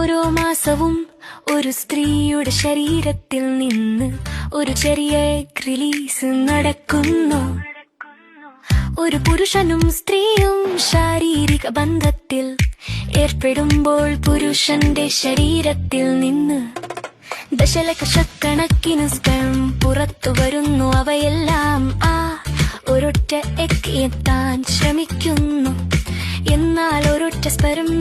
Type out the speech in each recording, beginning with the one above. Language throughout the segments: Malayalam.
ഓരോ മാസവും ഒരു സ്ത്രീയുടെ ശരീരത്തിൽ നിന്ന് ഒരു ചെറിയ റിലീസ് നടക്കുന്നു. ഒരു പുരുഷനും സ്ത്രീയും ശാരീരിക ബന്ധത്തിൽ ഏർപ്പെടുമ്പോൾ പുരുഷന്റെ ശരീരത്തിൽ നിന്ന് ദശലക്ഷക്കണക്കിന് സ്പെർം പുറത്തു വരുന്നു. അവയെല്ലാം ഒരൊറ്റ എഗ് എത്താൻ ശ്രമിക്കുന്നു. എന്നാൽ ഒരൊറ്റ സ്പെർം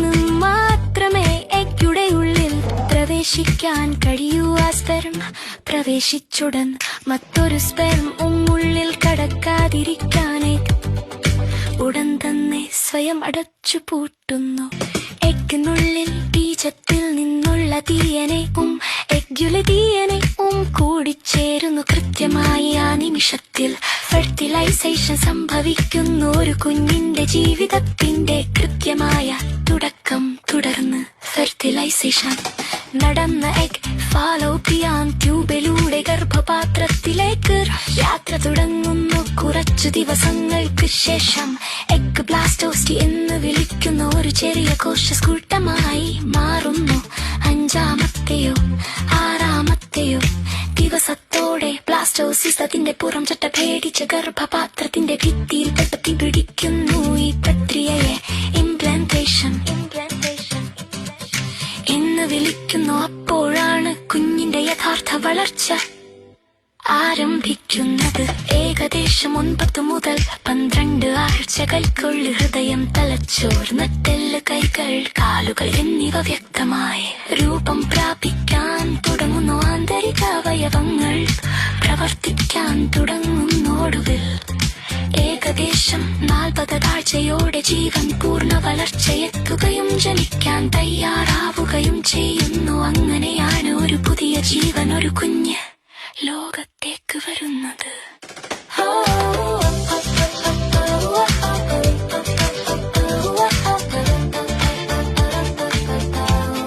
മാത്രമേ എഗ്ഗുടെ ഉള്ളിൽ പ്രവേശിക്കാൻ കഴിയൂ. ആ സ്പെർം പ്രവേശിച്ചുടൻ മറ്റൊരു സ്പെർം ഉള്ളിൽ കടക്കാതിരിക്കാൻ ഉടൻ തന്നെ സ്വയം അടച്ചു പൂട്ടുന്നു. എഗ്ഗിനുള്ളിൽ ബീജത്തിൽ നിന്നുള്ള DNA-യും എഗ്ഗുലെ DNA-യും കൂടിച്ചേരുന്നു. കൃത്യമായി ആ നിമിഷത്തിൽ ഫെർട്ടിലൈസേഷൻ സംഭവിക്കുന്നു. ഒരു കുഞ്ഞിന്റെ ജീവിതത്തിന്റെ കൃത്യമായ തുടക്കം. തുടർന്ന് ഫെർട്ടിലൈസേഷൻ നടന്ന എഗ് ഫാലോപ്പിയാൻ ട്യൂബിലൂടെ ഗർഭപാത്രത്തിലേക്ക് യാത്ര തുടങ്ങുന്നു. കുറച്ചു ദിവസങ്ങൾക്ക് ശേഷം എഗ് ബ്ലാസ്റ്റോസ്റ്റ് എന്ന് വിളിക്കുന്ന ഒരു ചെറിയ കോശകൂട്ടമായി മാറുന്നു. 5-ാമത്തെയോ 6-ാമത്തെയോ ദിവസത്തോടെ ബ്ലാസ്റ്റോസിസ് അതിന്റെ പുറം ചട്ട പേടിച്ച ഗർഭപാത്രത്തിന്റെ ഭിത്തിയിൽ പെട്ടെത്തി പിടിക്കുന്നു. ഈ പ്രക്രിയയെ ഇംപ്ലാന്റേഷൻ എന്ന് വിളിക്കുന്നു. അപ്പോഴാണ് കുഞ്ഞിന്റെ യഥാർത്ഥ വളർച്ച ആരംഭിക്കുന്നത്. ഏകദേശം 9 മുതൽ 12 ആഴ്ചകൾക്കുള്ളിൽ ഹൃദയം, തലച്ചോർ, നട്ടെല്ല്, കൈകൾ, കാലുകൾ എന്നിവ വ്യക്തമായ രൂപം പ്രാപിക്കാൻ തുടങ്ങുന്നു. ആന്തരിക അവയവങ്ങൾ പ്രവർത്തിക്കാൻ തുടങ്ങുന്നു. ഒടുവിൽ ഏകദേശം 40 ആഴ്ചയോടെ ജീവൻ പൂർണ്ണ വളർച്ചയെത്തുകയും ജനിക്കാൻ തയ്യാറാവുകയും ചെയ്യുന്നു. അങ്ങനെയാണ് ഒരു പുതിയ ജീവൻ, ഒരു കുഞ്ഞ് ലോകത്തേക്ക് വരുന്നത്.